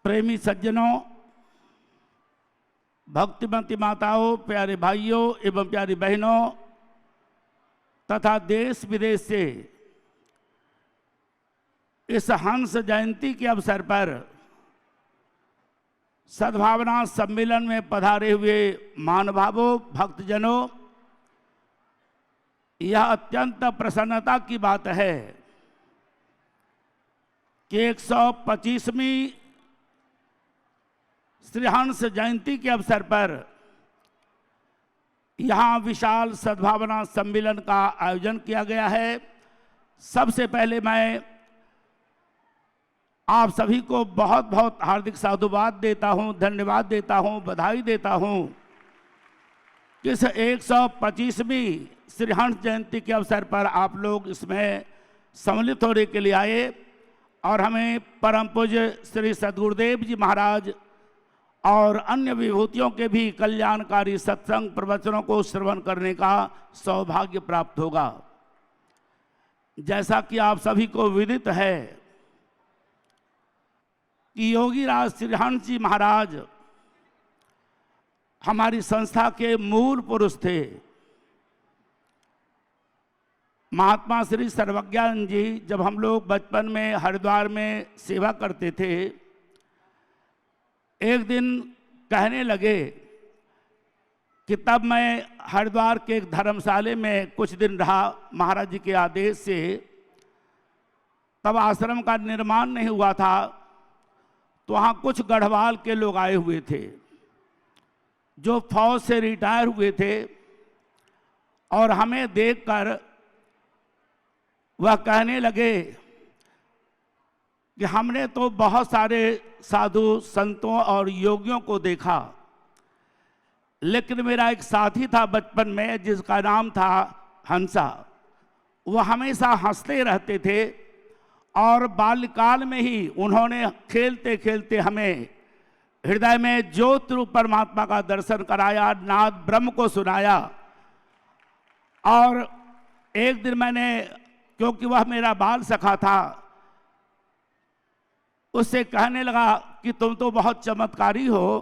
प्रेमी सज्जनों, भक्तिमती माताओं, प्यारे भाइयों एवं प्यारी बहनों तथा देश विदेश से इस हंस जयंती के अवसर पर सद्भावना सम्मेलन में पधारे हुए महानुभावों, भक्तजनों, यह अत्यंत प्रसन्नता की बात है कि 125वीं श्री हंस जयंती के अवसर पर यहाँ विशाल सद्भावना सम्मेलन का आयोजन किया गया है। सबसे पहले मैं आप सभी को बहुत बहुत हार्दिक साधुवाद देता हूँ, धन्यवाद देता हूँ, बधाई देता हूँ कि इस 125वीं श्री हंस जयंती के अवसर पर आप लोग इसमें सम्मिलित होने के लिए आए और हमें परम पूज्य श्री सद्गुरुदेव जी महाराज और अन्य विभूतियों के भी कल्याणकारी सत्संग प्रवचनों को श्रवण करने का सौभाग्य प्राप्त होगा। जैसा कि आप सभी को विदित है कि योगी राज श्री हंस जी महाराज हमारी संस्था के मूल पुरुष थे। महात्मा श्री सर्वज्ञानंद जी जब हम लोग बचपन में हरिद्वार में सेवा करते थे, एक दिन कहने लगे कि तब मैं हरिद्वार के एक धर्मशाले में कुछ दिन रहा महाराज जी के आदेश से। तब आश्रम का निर्माण नहीं हुआ था, तो वहाँ कुछ गढ़वाल के लोग आए हुए थे जो फौज से रिटायर हुए थे और हमें देखकर वह कहने लगे कि हमने तो बहुत सारे साधु संतों और योगियों को देखा, लेकिन मेरा एक साथी था बचपन में जिसका नाम था हंसा। वह हमेशा हंसते रहते थे और बाल्यकाल में ही उन्होंने खेलते खेलते हमें हृदय में ज्योति रूप परमात्मा का दर्शन कराया, नाद ब्रह्म को सुनाया। और एक दिन मैंने, क्योंकि वह मेरा बाल सखा था, उससे कहने लगा कि तुम तो बहुत चमत्कारी हो,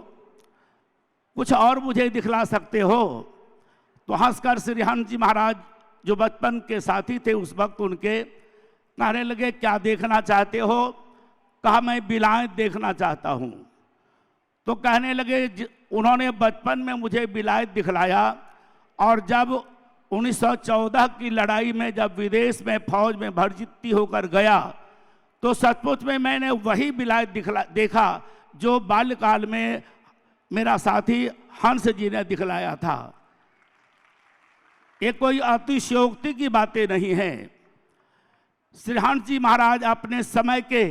कुछ और मुझे दिखला सकते हो। तो हंसकर श्री हंस जी महाराज जो बचपन के साथी थे उस वक्त उनके कहने लगे, क्या देखना चाहते हो? कहा, मैं विलायत देखना चाहता हूँ। तो कहने लगे, उन्होंने बचपन में मुझे विलायत दिखलाया और जब 1914 की लड़ाई में जब विदेश में फौज में भर्ती होकर गया तो सचमुच में मैंने वही विलायत देखा जो बाल्यकाल में मेरा साथी हंस जी ने दिखलाया था। ये कोई अतिशयोक्ति की बातें नहीं हैं। श्री हंस जी महाराज अपने समय के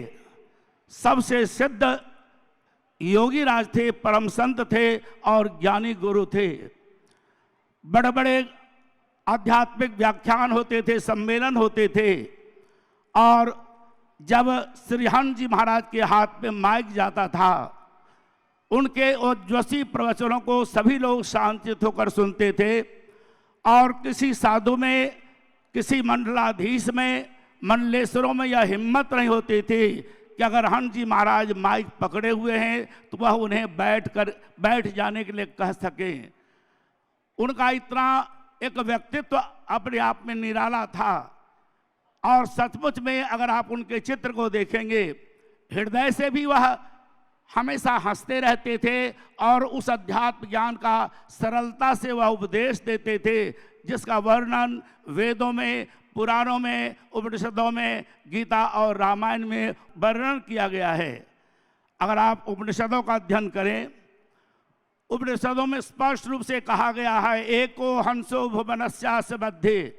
सबसे सिद्ध योगी राज थे, परम संत थे और ज्ञानी गुरु थे। बड़े बड़े आध्यात्मिक व्याख्यान होते थे, सम्मेलन होते थे और जब श्री हंस जी महाराज के हाथ में माइक जाता था, उनके ओजस्वी प्रवचनों को सभी लोग शांतित होकर सुनते थे और किसी साधु में, किसी मंडलाधीश में, मंडलेश्वरों में यह हिम्मत नहीं होती थी कि अगर हंस जी महाराज माइक पकड़े हुए हैं तो वह उन्हें बैठ जाने के लिए कह सकें। उनका इतना एक व्यक्तित्व अपने आप में निराला था और सचमुच में अगर आप उनके चित्र को देखेंगे, हृदय से भी वह हमेशा हंसते रहते थे और उस अध्यात्म ज्ञान का सरलता से वह उपदेश देते थे जिसका वर्णन वेदों में, पुराणों में, उपनिषदों में, गीता और रामायण में वर्णन किया गया है। अगर आप उपनिषदों का अध्ययन करें, उपनिषदों में स्पष्ट रूप से कहा गया है, एको हंसो भुवनस्यास्य मध्ये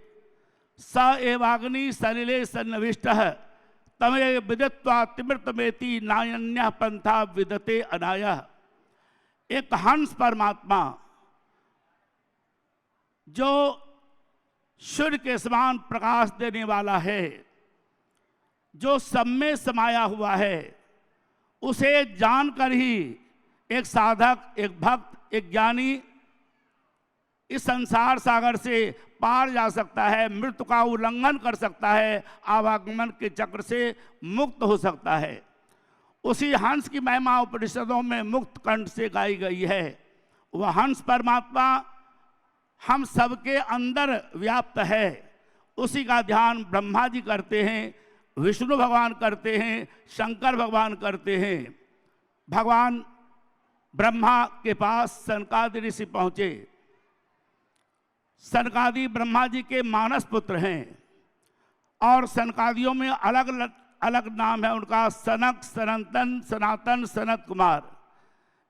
स एवाग्नि सलिले सन्नविष्टः तमे विदित्वा तिमृतमेति नायन्यः पंथा विदते अनायः। एक हंस परमात्मा जो सूर्य के समान प्रकाश देने वाला है, जो सब में समाया हुआ है, उसे जानकर ही एक साधक, एक भक्त, एक ज्ञानी इस संसार सागर से पार जा सकता है, मृत्यु का उल्लंघन कर सकता है, आवागमन के चक्र से मुक्त हो सकता है। उसी हंस की महिमा उपनिषदों में मुक्त कंठ से गाई गई है। वह हंस परमात्मा हम सबके अंदर व्याप्त है। उसी का ध्यान ब्रह्मा जी करते हैं, विष्णु भगवान करते हैं, शंकर भगवान करते हैं। भगवान ब्रह्मा के पास सनकादि ऋषि पहुंचे। सनकादि ब्रह्मा जी के मानस पुत्र हैं और सनकादियों में अलग अलग नाम है उनका। सनक, सनंतन, सनातन, सनत कुमार।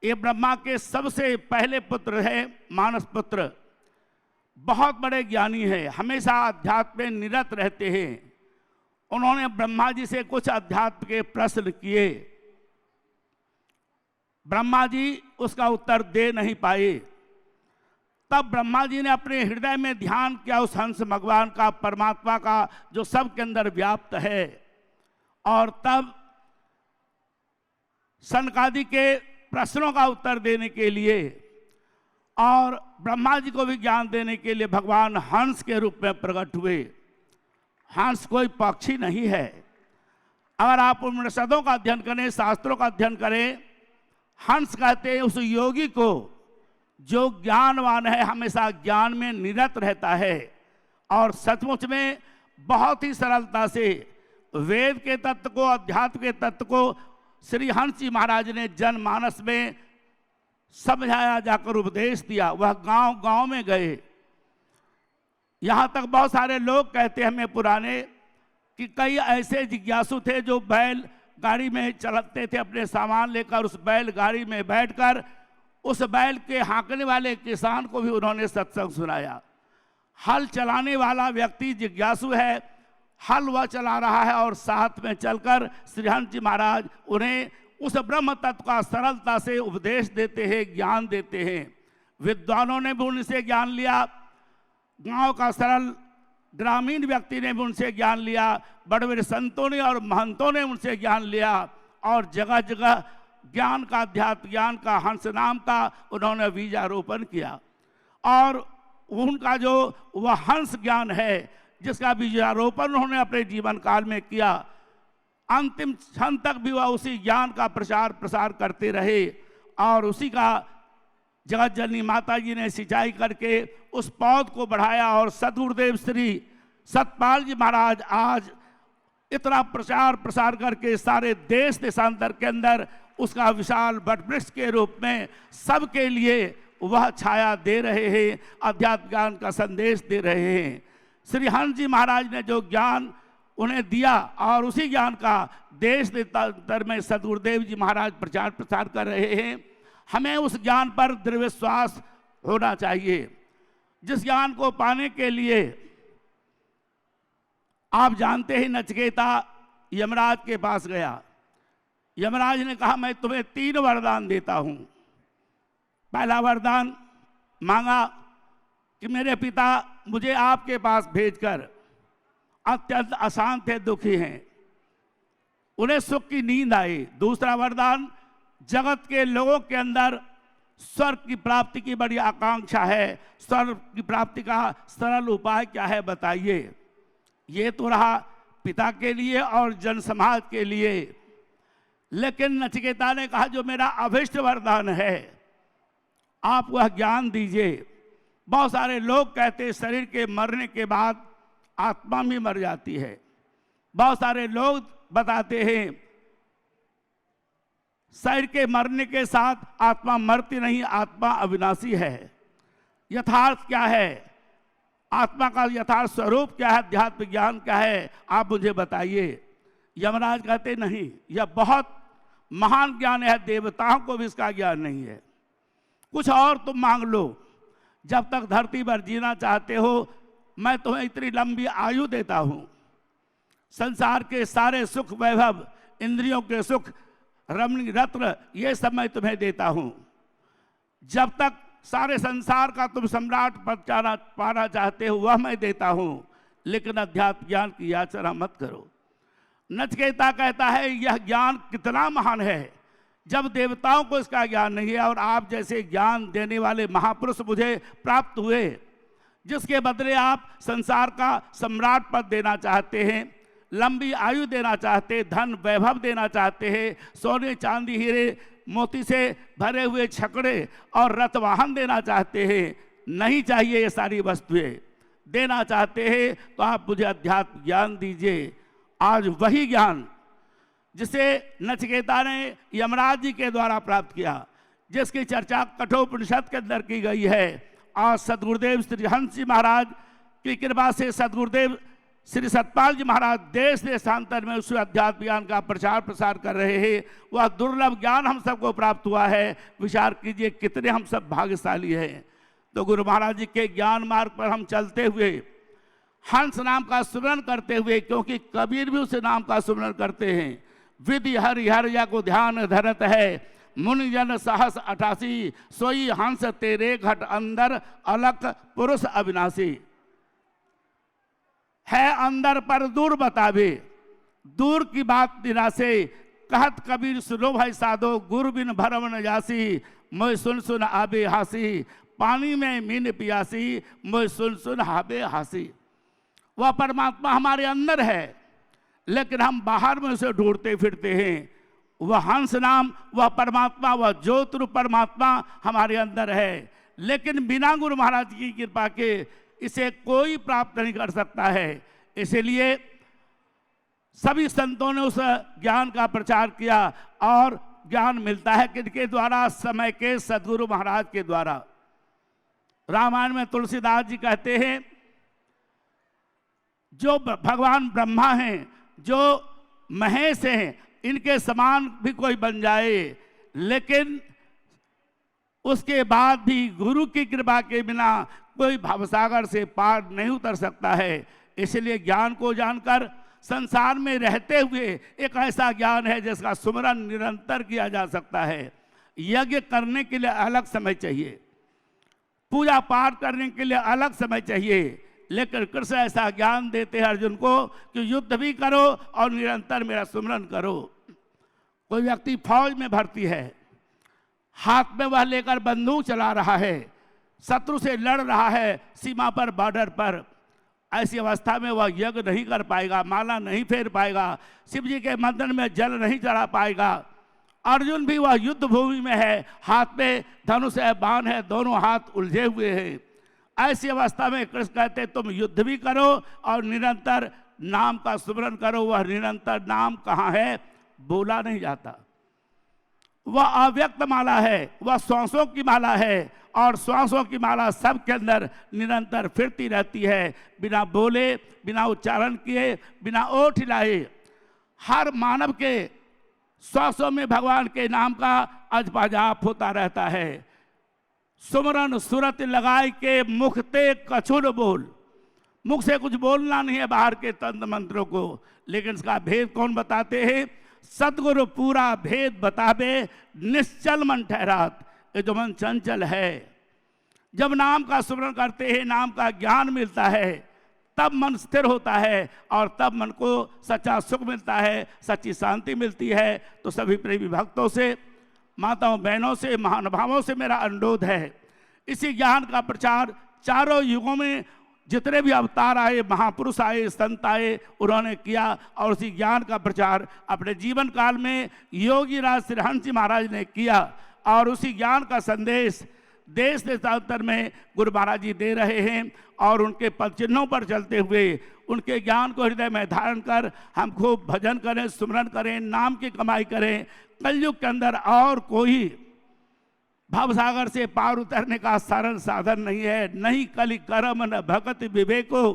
ये ब्रह्मा के सबसे पहले पुत्र है, मानस पुत्र। बहुत बड़े ज्ञानी है, हमेशा अध्यात्म में निरत रहते हैं। उन्होंने ब्रह्मा जी से कुछ अध्यात्म के प्रश्न किए। ब्रह्मा जी उसका उत्तर दे नहीं पाए। तब ब्रह्मा जी ने अपने हृदय में ध्यान किया उस हंस भगवान का, परमात्मा का, जो सबके अंदर व्याप्त है। और तब सनकादि के प्रश्नों का उत्तर देने के लिए और ब्रह्मा जी को भी ज्ञान देने के लिए भगवान हंस के रूप में प्रकट हुए। हंस कोई पक्षी नहीं है। अगर आप उपनिषदों का अध्ययन करें, शास्त्रों का अध्ययन करें, हंस कहते हैं उस योगी को जो ज्ञानवान है, हमेशा ज्ञान में निरत रहता है और सचमुच में बहुत ही सरलता से वेद के तत्व को, अध्यात्म के तत्व को श्री हंस जी महाराज ने जनमानस में समझाया, जाकर उपदेश दिया। वह गांव गांव में गए। यहाँ तक बहुत सारे लोग कहते हैं हमें पुराने कि कई ऐसे जिज्ञासु थे जो बैल गाड़ी में चलते थे, अपने सामान लेकर उस बैल गाड़ी में बैठकर उस बैल के हाँकने वाले किसान को भी उन्होंने सत्संग सुनाया। हल चलाने वाला व्यक्ति जिज्ञासु है, हल वह चला रहा है और साथ में चलकर श्री हंस जी महाराज उन्हें उस ब्रह्म तत्व का सरलता से उपदेश देते हैं, ज्ञान देते हैं। विद्वानों ने भी उनसे ज्ञान लिया, गांव का सरल ग्रामीण व्यक्ति ने भी उनसे ज्ञान लिया, बड़े बड़े संतों ने और महंतों ने उनसे ज्ञान लिया और जगह जगह ज्ञान का, अध्यात्म ज्ञान का, हंस नाम का उन्होंने बीजारोपण किया। और उनका जो वह हंस ज्ञान है जिसका बीजारोपण उन्होंने अपने जीवन काल में किया, अंतिम क्षण तक भी वह उसी ज्ञान का प्रचार प्रसार करते रहे और उसी का जगत जननी माता जी ने सिंचाई करके उस पौध को बढ़ाया। और सदगुरुदेव श्री सतपाल जी महाराज आज इतना प्रचार प्रसार करके सारे देश देशांतर के अंदर उसका विशाल वटवृक्ष के रूप में सबके लिए वह छाया दे रहे हैं, अध्यात्म ज्ञान का संदेश दे रहे हैं। श्री हंस जी महाराज ने जो ज्ञान उन्हें दिया और उसी ज्ञान का देश देशांतर में सदगुरुदेव जी महाराज प्रचार प्रसार कर रहे हैं। हमें उस ज्ञान पर दृढ़ विश्वास होना चाहिए, जिस ज्ञान को पाने के लिए आप जानते ही नचिकेता यमराज के पास गया। यमराज ने कहा मैं तुम्हें 3 वरदान देता हूं। पहला वरदान मांगा कि मेरे पिता मुझे आपके पास भेजकर अत्यंत अशांत है, दुखी हैं, उन्हें सुख की नींद आई। दूसरा वरदान, जगत के लोगों के अंदर स्वर्ग की प्राप्ति की बड़ी आकांक्षा है, स्वर्ग की प्राप्ति का सरल उपाय क्या है बताइए। ये तो रहा पिता के लिए और जन समाज के लिए। लेकिन नचिकेता ने कहा जो मेरा अभिष्ट वरदान है आप वह ज्ञान दीजिए। बहुत सारे लोग कहते हैं शरीर के मरने के बाद आत्मा भी मर जाती है। बहुत सारे लोग बताते हैं शरीर के मरने के साथ आत्मा मरती नहीं, आत्मा अविनाशी है। यथार्थ क्या है, आत्मा का यथार्थ स्वरूप क्या है, अध्यात्म ज्ञान क्या है, आप मुझे बताइए। यमराज कहते नहीं, यह बहुत महान ज्ञान है, देवताओं को भी इसका ज्ञान नहीं है। कुछ और तुम मांग लो, जब तक धरती पर जीना चाहते हो मैं तुम्हें इतनी लंबी आयु देता हूं। संसार के सारे सुख वैभव, इंद्रियों के सुख, रमणी रत्न, ये सब मैं तुम्हें देता हूं। जब तक सारे संसार का तुम सम्राट पद पाना चाहते हो वह मैं देता हूं, लेकिन अध्यात्म ज्ञान की याचना मत करो। नचिकेता कहता है यह ज्ञान कितना महान है, जब देवताओं को इसका ज्ञान नहीं है और आप जैसे ज्ञान देने वाले महापुरुष मुझे प्राप्त हुए, जिसके बदले आप संसार का सम्राट पद देना चाहते हैं, लंबी आयु देना चाहते, धन वैभव देना चाहते हैं, सोने चांदी हीरे मोती से भरे हुए छकड़े और रथ वाहन देना चाहते हैं, नहीं चाहिए ये सारी वस्तुएं। देना चाहते हैं तो आप मुझे अध्यात्म ज्ञान दीजिए। आज वही ज्ञान जिसे नचिकेता ने यमराज जी के द्वारा प्राप्त किया, जिसकी चर्चा कठोपनिषद के अंदर की गई है, आज सदगुरुदेव श्री हंस जी महाराज की कृपा से सदगुरुदेव श्री सतपाल जी महाराज देश देशांतर में उस अध्यात्म ज्ञान का प्रचार प्रसार कर रहे हैं। वह दुर्लभ ज्ञान हम सबको प्राप्त हुआ है। विचार कीजिए कितने हम सब भाग्यशाली हैं। तो गुरु महाराज जी के ज्ञान मार्ग पर हम चलते हुए, हंस नाम का सुमरन करते हुए, क्योंकि कबीर भी उस नाम का सुमरन करते हैं, विधि हरि हरिया को ध्यान धरत है, मुनि जन सहस 88, सोई हंस तेरे घट अंदर अलख पुरुष अविनाशी। है अंदर पर दूर बतावे, दूर की बात निराशे, कहत कबीर सुनो भाई साधो, गुरु बिन भरम न जासी, मैं सुन सुन आबे हासी, पानी में मीन पियासी, मैं सुन सुन आबे हासी। वह परमात्मा हमारे अंदर है, लेकिन हम बाहर में उसे ढूंढते फिरते हैं। वह हंस नाम, वह परमात्मा, वह ज्योत रूप परमात्मा हमारे अंदर है, लेकिन बिना गुरु महाराज की कृपा के इसे कोई प्राप्त नहीं कर सकता है। इसीलिए सभी संतों ने उस ज्ञान का प्रचार किया, और ज्ञान मिलता है किनके द्वारा? समय के सदगुरु महाराज के द्वारा। रामायण में तुलसीदास जी कहते हैं, जो भगवान ब्रह्मा हैं, जो महेश हैं, इनके समान भी कोई बन जाए, लेकिन उसके बाद भी गुरु की कृपा के बिना कोई भवसागर से पार नहीं उतर सकता है। इसलिए ज्ञान को जानकर संसार में रहते हुए एक ऐसा ज्ञान है जिसका सुमरन निरंतर किया जा सकता है। यज्ञ करने के लिए अलग समय चाहिए, पूजा पाठ करने के लिए अलग समय चाहिए, लेकिन कृष्ण ऐसा ज्ञान देते हैं अर्जुन को कि युद्ध भी करो और निरंतर मेरा सुमरन करो। कोई व्यक्ति फौज में भर्ती है, हाथ में वह लेकर बंदूक चला रहा है, शत्रु से लड़ रहा है सीमा पर, बॉर्डर पर, ऐसी अवस्था में वह यज्ञ नहीं कर पाएगा, माला नहीं फेर पाएगा, शिव जी के मंदिर में जल नहीं चढ़ा पाएगा। अर्जुन भी वह युद्ध भूमि में है, हाथ में धनुष है, बाण है, दोनों हाथ उलझे हुए हैं। ऐसी अवस्था में कृष्ण कहते तुम युद्ध भी करो और निरंतर नाम का सुमरन करो। वह निरंतर नाम कहाँ है? बोला नहीं जाता। वह अव्यक्त माला है, वह श्वासों की माला है, और श्वासों की माला सबके अंदर निरंतर फिरती रहती है, बिना बोले, बिना उच्चारण किए, बिना ओठ हिलाए। हर मानव के श्वासों में भगवान के नाम का अजपाजाप होता रहता है। सुमरन सुरत लगाए के मुखते कछुर बोल, मुख से कुछ बोलना नहीं है बाहर के तंत्र मंत्रों को, लेकिन इसका भेद कौन बताते हैं? सतगुरु पूरा भेद बतावे, निश्चल मन ठहरात। ये जो मन चंचल है, जब नाम का सुमरन करते हैं, नाम का ज्ञान मिलता है, तब मन स्थिर होता है, और तब मन को सच्चा सुख मिलता है, सच्ची शांति मिलती है। तो सभी प्रेमी भक्तों से, माताओं बहनों से, महानुभावों से मेरा अनुरोध है, इसी ज्ञान का प्रचार चारों युगों में जितने भी अवतार आए, महापुरुष आए, संत आए, उन्होंने किया, और उसी ज्ञान का प्रचार अपने जीवन काल में योगी राज श्री हंस जी महाराज ने किया, और उसी ज्ञान का संदेश देश देशांतर में गुरु महाराज जी दे रहे हैं। और उनके पद चिन्हों पर चलते हुए उनके ज्ञान को हृदय में धारण कर हम खूब भजन करें, सुमरन करें, नाम की कमाई करें। कलयुग के अंदर और कोई भवसागर से पार उतरने का सरल साधन नहीं है। नहीं कलि कर्म न भगत विवेको,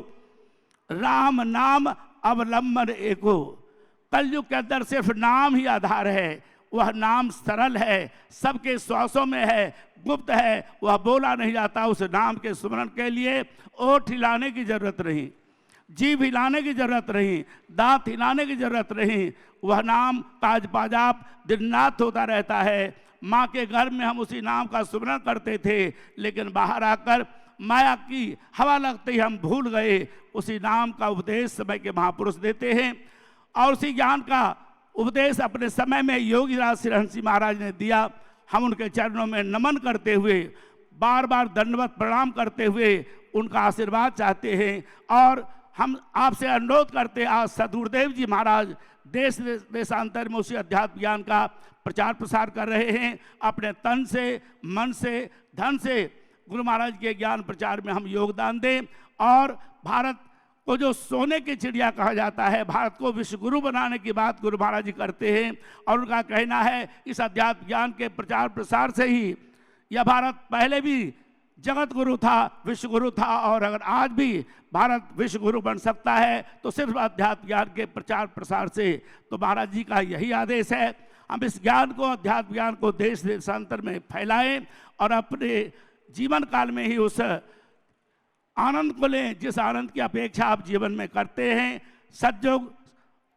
राम नाम अवलंबन एको। कलयुग के अंदर सिर्फ नाम ही आधार है। वह नाम सरल है, सबके श्वासों में है, गुप्त है, वह बोला नहीं जाता। उस नाम के सुमरन के लिए ओठ हिलाने की जरूरत नहीं, जीभ हिलाने की जरूरत नहीं, दांत हिलाने की जरूरत नहीं। वह नाम ताज पाजाप दिन रात होता रहता है। माँ के घर में हम उसी नाम का सुमरन करते थे, लेकिन बाहर आकर माया की हवा लगते ही हम भूल गए। उसी नाम का उपदेश समय के महापुरुष देते हैं, और उसी ज्ञान का उपदेश अपने समय में योगी राज श्री हंस जी महाराज ने दिया। हम उनके चरणों में नमन करते हुए, बार बार दंडवत प्रणाम करते हुए उनका आशीर्वाद चाहते हैं। और हम आपसे अनुरोध करते, आज सदगुरुदेव जी महाराज देश देशांतर में उसी अध्यात्म ज्ञान का प्रचार प्रसार कर रहे हैं। अपने तन से, मन से, धन से गुरु महाराज के ज्ञान प्रचार में हम योगदान दें और भारत को जो सोने की चिड़िया कहा जाता है, भारत को विश्व गुरु बनाने की बात गुरु महाराज जी करते हैं। और उनका कहना है इस अध्यात्म ज्ञान के प्रचार प्रसार से ही यह भारत पहले भी जगत गुरु था, विश्व गुरु था, और अगर आज भी भारत विश्व गुरु बन सकता है तो सिर्फ अध्यात्म ज्ञान के प्रचार प्रसार से। तो महाराज जी का यही आदेश है, हम इस ज्ञान को, अध्यात्म ज्ञान को देश देशांतर में फैलाएं और अपने जीवन काल में ही उस आनंद को लें जिस आनंद की अपेक्षा आप जीवन में करते हैं। सतयुग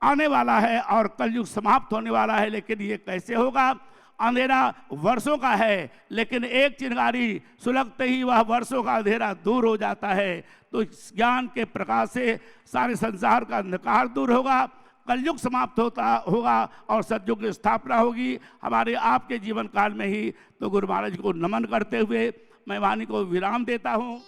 आने वाला है और कलयुग समाप्त होने वाला है, लेकिन ये कैसे होगा? अंधेरा वर्षों का है, लेकिन एक चिंगारी सुलगते ही वह वर्षों का अंधेरा दूर हो जाता है। तो इस ज्ञान के प्रकाश से सारे संसार का अंधकार दूर होगा, कलयुग समाप्त होगा और सतयुग की स्थापना होगी हमारे आपके जीवन काल में ही। तो गुरु महाराज को नमन करते हुए मैं वाणी को विराम देता हूँ।